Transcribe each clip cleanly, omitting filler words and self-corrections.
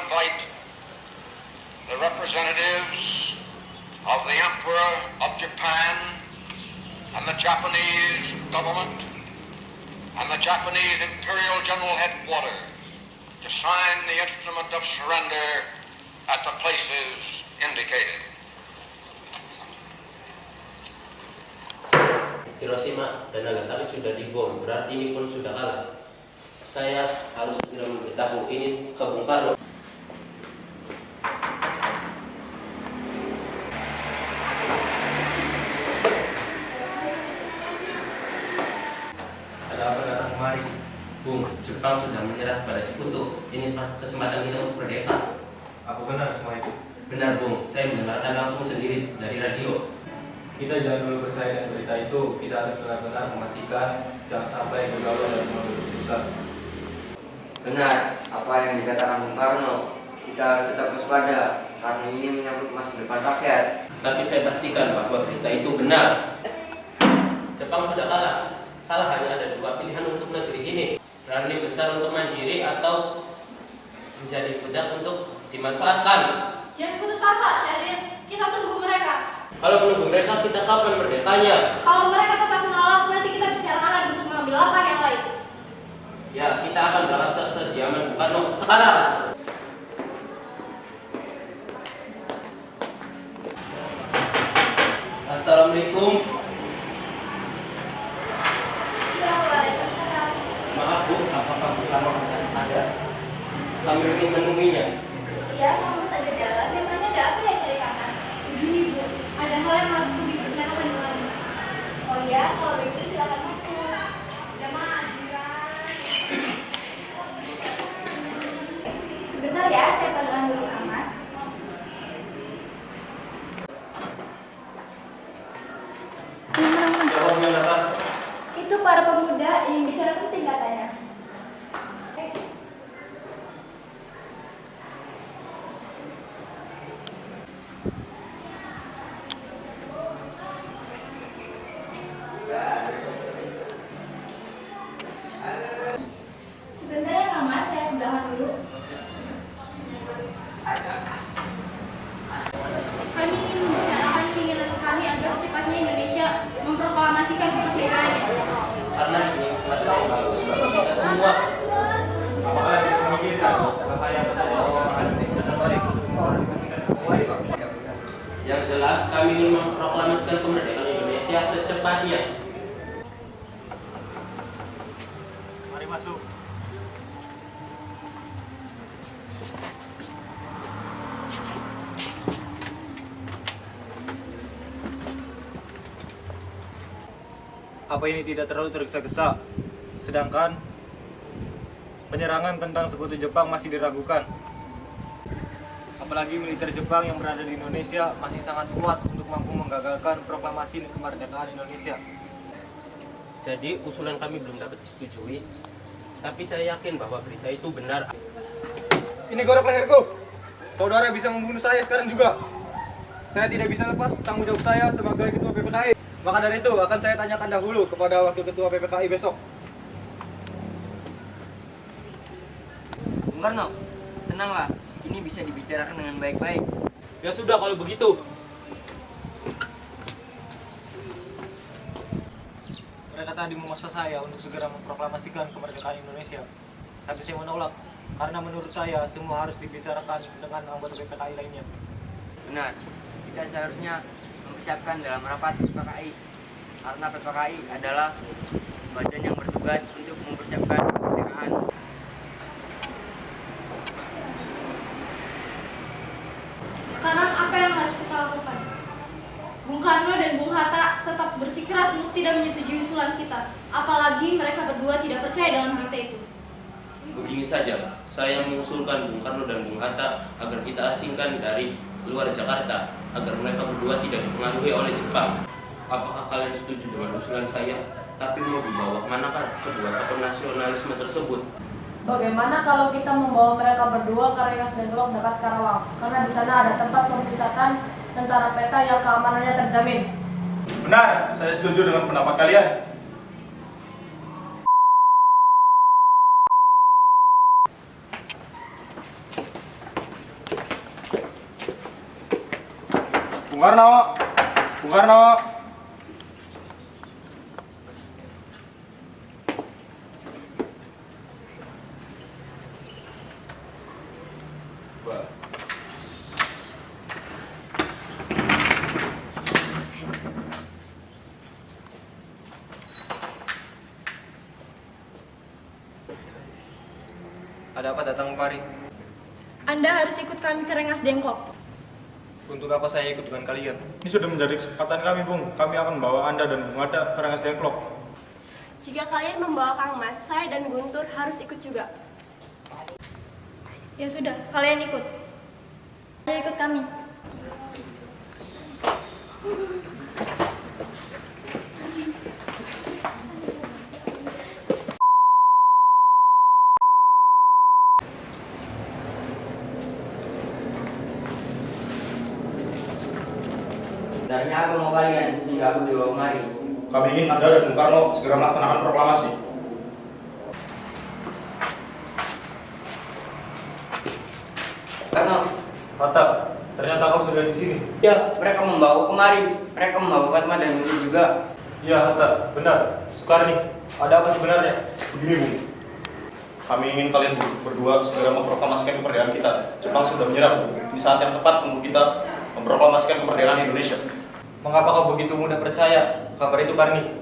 invite the representatives of the Emperor of Japan and the Japanese government and the Japanese Imperial General Headquarters to sign the instrument of surrender at the places indicated. Hiroshima dan Nagasaki sudah dibom, berarti ini pun sudah kalah. Saya harus segera memberitahu ini ke Bung Karno. Ada apa datang kemari? Bung, Jepang sudah menyerah pada Sekutu. Ini kesempatan kita untuk merdeka. Aku benar semua itu. Benar, Bung. Saya mendengarkan langsung sendiri dari radio. Kita jangan dulu percaya dengan berita itu. Kita harus benar-benar memastikan jangan sampai kegalauan dan mengambil keputusan. Benar, apa yang dikatakan Bung Karno. Kita harus tetap waspada karena ini menyangkut masa depan rakyat. Tapi saya pastikan bahwa berita itu benar. Jepang sudah kalah. Kalah hanya ada dua pilihan untuk negeri ini. Berani besar untuk mandiri atau menjadi budak untuk dimanfaatkan. Jangan putus asa, Erin. Kita tunggu mereka. Kalau menunggu mereka, kita kapan merdekanya? Kalau mereka tetap menolak, nanti kita bicarakan lagi untuk mengambil langkah yang lain. Ya, kita akan berangkat ke kediaman Bung Karno sekarang. Assalamualaikum. Waalaikumsalam. Maaf Bu, apakah Bung Karno ada? Kami ingin menemuinya. Iya, kamu saja jalan. Memangnya ada apa ya cari Mas? Begini Bu, ada hal yang harus dibicarakan dengan. Oh ya, kalau begitu silakan masuk. Udah mah, sebentar ya, saya panggilkan dulu Kang Mas. Jawabnya Nata. Itu para pemuda yang bicara penting katanya. Sebentar ya Kang Mas, saya ke belakang dulu. Kami ingin membicarakan keinginan kami agar secepatnya Indonesia memproklamasikan kemerdekaannya. Karena ini kesempatan yang bagus bagi kita semua. Apakah kita memikirkan bahaya apa saja orang dan baik? Yang jelas kami ingin memproklamasikan kemerdekaan Indonesia secepatnya. Mari masuk. Apa ini tidak terlalu tergesa-gesa? Sedangkan penyerangan tentang sekutu Jepang masih diragukan. Apalagi militer Jepang yang berada di Indonesia masih sangat kuat untuk mampu menggagalkan proklamasi kemerdekaan Indonesia. Jadi usulan kami belum dapat disetujui, tapi saya yakin bahwa berita itu benar. Ini gorok leherku. Saudara bisa membunuh saya sekarang juga. Saya tidak bisa lepas tanggung jawab saya sebagai ketua PPKI. Maka dari itu akan saya tanyakan dahulu kepada wakil ketua PPKI besok. Bung Karno, tenanglah. Ini bisa dibicarakan dengan baik-baik. Ya sudah kalau begitu. Mereka tadi memaksa saya untuk segera memproklamasikan kemerdekaan Indonesia. Tapi saya menolak, karena menurut saya semua harus dibicarakan dengan anggota PPKI lainnya. Benar, kita seharusnya mempersiapkan dalam rapat PPKI. Karena PPKI adalah badan yang bertugas untuk mempersiapkan kemerdekaan. Sekarang apa yang harus kita lakukan? Bung Karno dan Bung Hatta tetap bersikeras untuk tidak menyetujui usulan kita. Apalagi mereka berdua tidak percaya dengan berita itu. Begini saja, saya mengusulkan Bung Karno dan Bung Hatta agar kita asingkan dari luar Jakarta, agar mereka berdua tidak dipengaruhi oleh Jepang. Apakah kalian setuju dengan usulan saya? Tapi mau dibawa kemanakah kedua tokoh nasionalisme tersebut? Bagaimana kalau kita membawa mereka berdua ke Rengas Dengklok dekat Karawang? Karena di sana ada tempat pemusatan tentara PK yang keamanannya terjamin. Benar, saya setuju dengan pendapat kalian. Bung Karno, Bung Karno. Ada apa datang kemari? Anda harus ikut kami ke Rengas Dengklok. Untuk apa saya ikut dengan kalian? Ini sudah menjadi kesepakatan kami, Bung. Kami akan membawa Anda dan Bung Hatta ke Rengas Dengklok. Jika kalian membawa Kang Mas, saya dan Guntur harus ikut juga. Ya sudah, kalian ikut. Ayo ikut kami. Sebenarnya apa mau kalian sehingga aku dibawa kemari? Kami ingin Anda dan Bung Karno segera melaksanakan proklamasi. Karena Hatta, ternyata kau sudah di sini. ya mereka membawa kemari, mereka membawa Fatma dan Guntur juga. Ya Hatta, benar. Sukarni, ada apa sebenarnya? Begini, Bung. Kami ingin kalian berdua segera memproklamasikan kemerdekaan kita. Jepang sudah menyerah, Bung. Di saat yang tepat untuk kita memproklamasikan kemerdekaan Indonesia. Mengapa kau begitu mudah percaya kabar itu, Karni?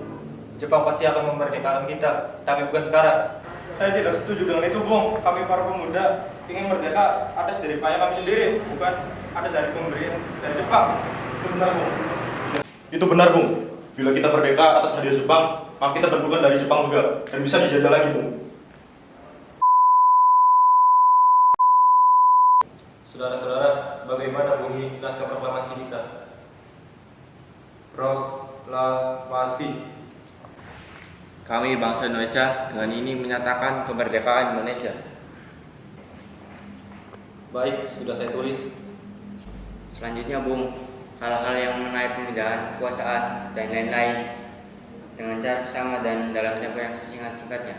Jepang pasti akan memerdekakan kita, tapi bukan sekarang. Saya tidak setuju dengan itu, Bung. Kami para pemuda ingin merdeka atas dari payah kami sendiri, bukan atas dari pemberian dari Jepang. Itu benar, Bung. Itu benar, Bung. Bila kita merdeka atas hadiah Jepang, maka kita berbukan dari Jepang juga dan bisa dijajah lagi, Bung. Saudara-saudara, bagaimana bunyi naskah proklamasi kita? Proklamasi. Kami bangsa Indonesia dengan ini menyatakan kemerdekaan Indonesia. Baik, sudah saya tulis. Selanjutnya, Bung, hal-hal yang mengenai pemindahan kekuasaan dan lain-lain dengan cara sama dan dalam tempo yang sesingkat-singkatnya.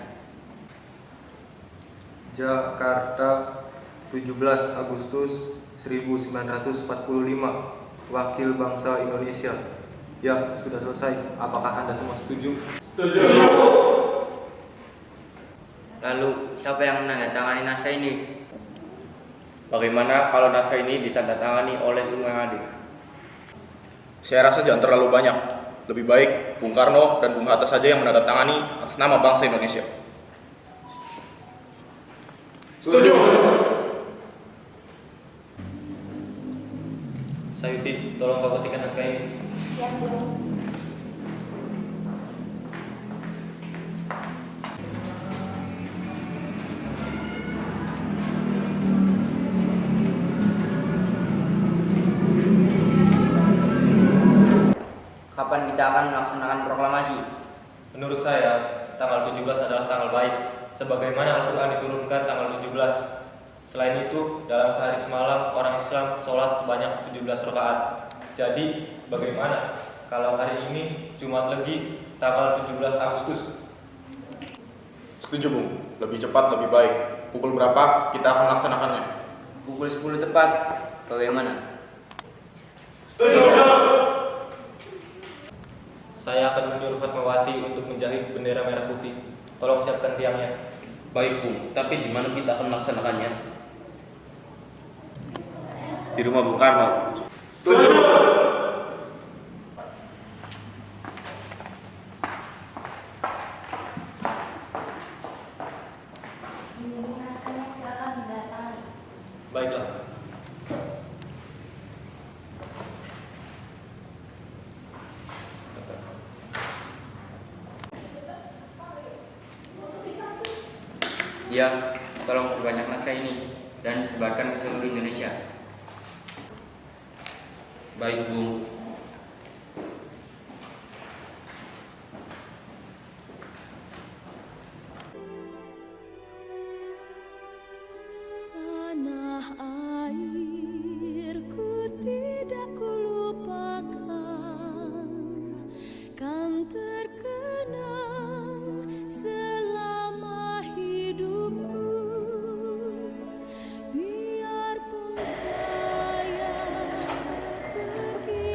Jakarta, 17 Agustus 1945. Wakil bangsa Indonesia. Ya, sudah selesai. Apakah Anda semua setuju? Lalu, siapa yang menandatangani naskah ini? Bagaimana kalau naskah ini ditandatangani oleh semua yang hadir? Saya rasa jangan terlalu banyak. Lebih baik Bung Karno dan Bung Hatta saja yang menandatangani atas nama bangsa Indonesia. Setuju. Sayuti, tolong kau ketikkan naskah ini. Siap, Bung. Kapan kita akan melaksanakan proklamasi? Menurut saya, tanggal 17 adalah tanggal baik, sebagaimana Al-Quran diturunkan tanggal 17. Selain itu, dalam sehari semalam orang Islam sholat sebanyak 17 rakaat. Jadi, bagaimana kalau hari ini Jumat Legi tanggal 17 Agustus? Setuju, Bung. Lebih cepat, lebih baik. Pukul berapa kita akan melaksanakannya? Pukul 10 tepat. Bagaimana? Saya akan menyuruh Fatmawati untuk menjahit bendera merah putih. Tolong siapkan tiangnya. Baik, Bung. Tapi di mana kita akan melaksanakannya? Di rumah Bung Karno. Ini naskahnya silakan didatangani. Baiklah. Ya, tolong perbanyak naskah ini dan sebarkan ke seluruh Indonesia. Baik, Bung. Tanah airku tidak kulupakan, kan terkenang selama hidupku. Biarpun saya pergi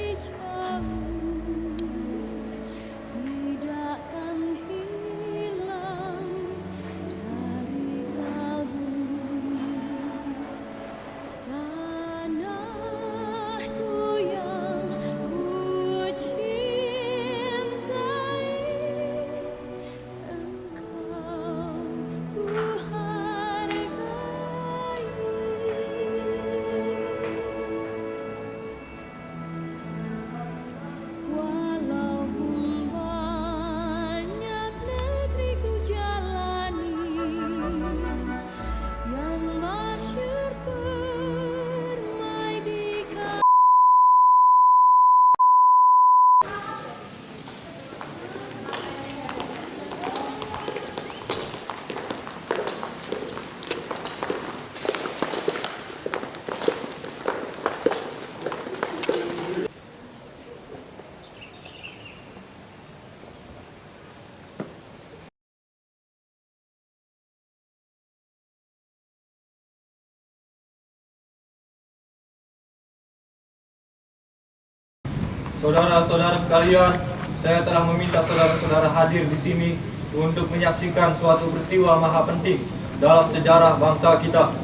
Saudara-saudara sekalian, saya telah meminta saudara-saudara hadir di sini untuk menyaksikan suatu peristiwa maha penting dalam sejarah bangsa kita.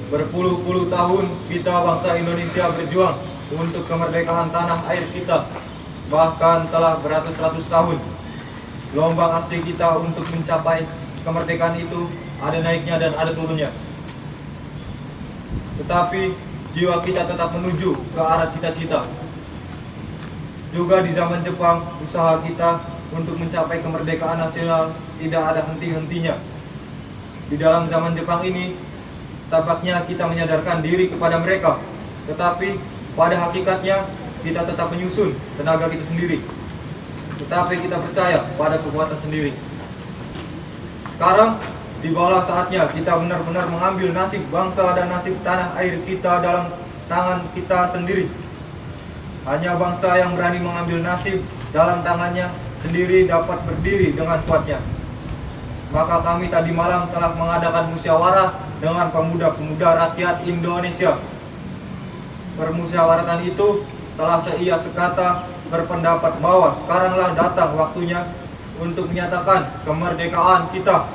Berpuluh-puluh tahun kita bangsa Indonesia berjuang untuk kemerdekaan tanah air kita. Bahkan telah beratus-ratus tahun. Gelombang aksi kita untuk mencapai kemerdekaan itu ada naiknya dan ada turunnya. Tetapi jiwa kita tetap menuju ke arah cita-cita. Juga di zaman Jepang, usaha kita untuk mencapai kemerdekaan nasional tidak ada henti-hentinya. Di dalam zaman Jepang ini, tampaknya kita menyadarkan diri kepada mereka, tetapi pada hakikatnya kita tetap menyusun tenaga kita sendiri. Tetapi kita percaya pada kekuatan sendiri. Sekarang, tibalah saatnya kita benar-benar mengambil nasib bangsa dan nasib tanah air kita dalam tangan kita sendiri. Hanya bangsa yang berani mengambil nasib dalam tangannya sendiri dapat berdiri dengan kuatnya. Maka kami tadi malam telah mengadakan musyawarah dengan pemuda-pemuda rakyat Indonesia. Permusyawaratan itu telah seia sekata berpendapat bahwa sekaranglah datang waktunya untuk menyatakan kemerdekaan kita.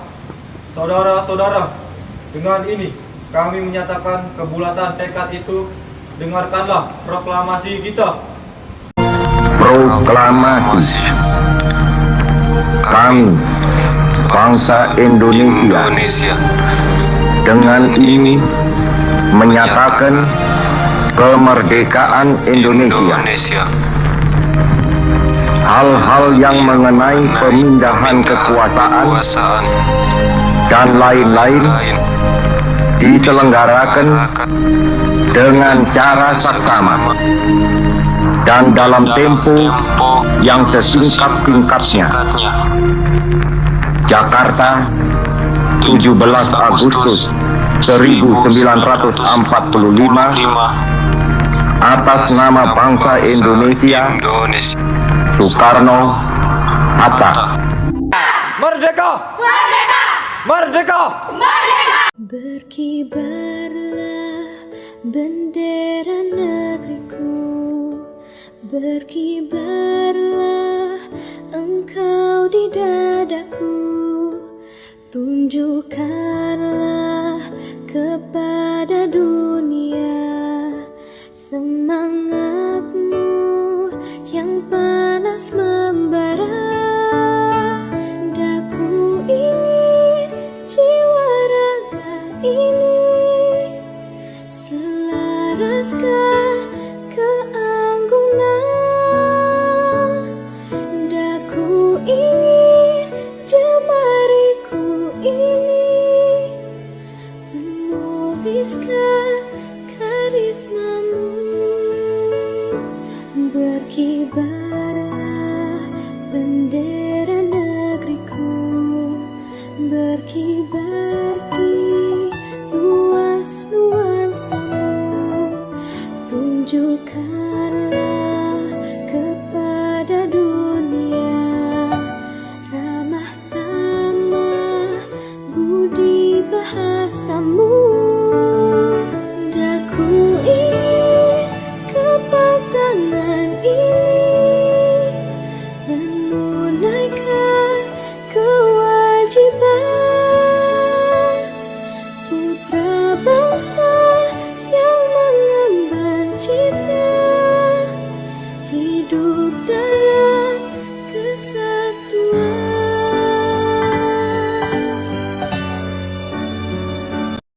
Saudara-saudara, dengan ini kami menyatakan kebulatan tekad itu. Dengarkanlah proklamasi kita. Proklamasi. Kami, bangsa Indonesia, dengan ini menyatakan kemerdekaan Indonesia. Hal-hal yang mengenai pemindahan kekuasaan dan lain-lain diselenggarakan dengan cara saksama dan dalam tempo yang sesingkat-singkatnya. Jakarta, 17 Agustus 1945, atas nama bangsa Indonesia, Soekarno Hatta. Merdeka! Merdeka! Merdeka! Merdeka! Berkibarlah bendera negeriku, berkibarlah engkau di dadaku, tunjukkanlah kepada dunia semangatmu yang panas membara. Daku ingin jiwa raga ini selaraskan keanggunan. Daku ingin jemariku ini menuliskan karismamu. Berkibar